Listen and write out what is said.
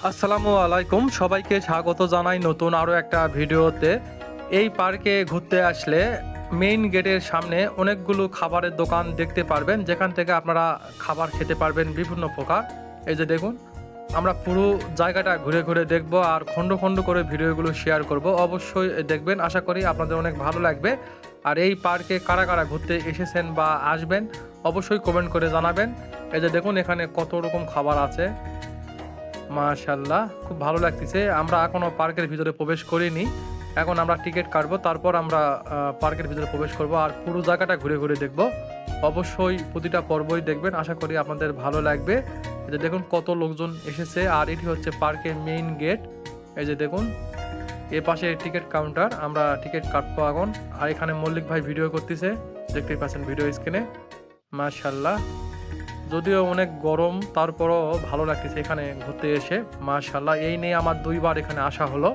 আসসালামু আলাইকুম, সবাইকে স্বাগত জানাই নতুন আরও একটা ভিডিওতে। এই পার্কে ঘুরতে আসলে মেইন গেটের সামনে অনেকগুলো খাবারের দোকান দেখতে পারবেন, যেখান থেকে আপনারা খাবার খেতে পারবেন বিভিন্ন প্রকার। এই যে দেখুন, আমরা পুরো জায়গাটা ঘুরে ঘুরে দেখব আর খণ্ড খণ্ড করে ভিডিওগুলো শেয়ার করব। অবশ্যই দেখবেন, আশা করি আপনাদের অনেক ভালো লাগবে। আর এই পার্কে কারা কারা ঘুরতে এসেছেন বা আসবেন অবশ্যই কমেন্ট করে জানাবেন। এই যে দেখুন, এখানে কত রকম খাবার আছে, মাশাআল্লাহ, খুব ভালো লাগতেছে। আমরা এখনো পার্কের ভিতরে প্রবেশ করিনি। এখন আমরা টিকিট কাটবো, তারপর আমরা পার্কের ভিতরে প্রবেশ করব আর পুরো জায়গাটা ঘুরে ঘুরে দেখব। অবশ্যই প্রতিটা পর্বই দেখবেন, আশা করি আপনাদের ভালো লাগবে। এই যে দেখুন কত লোকজন এসেছে, আর এটি হচ্ছে পার্কের মেইন গেট। এই যে দেখুন, এ পাশে টিকিট কাউন্টার, আমরা টিকিট কাটবো এখন। আর এখানে মল্লিক ভাই ভিডিও করতেছে, দেখতেই পাচ্ছেন ভিডিও স্ক্রিনে। মাশাআল্লাহ, যদিও অনেক গরম তারপরও ভালো লাগতেছে এখানে ঘুরতে এসে। মাশাআল্লাহ, এই নিয়ে আমার ২ বার এখানে আসা হলো।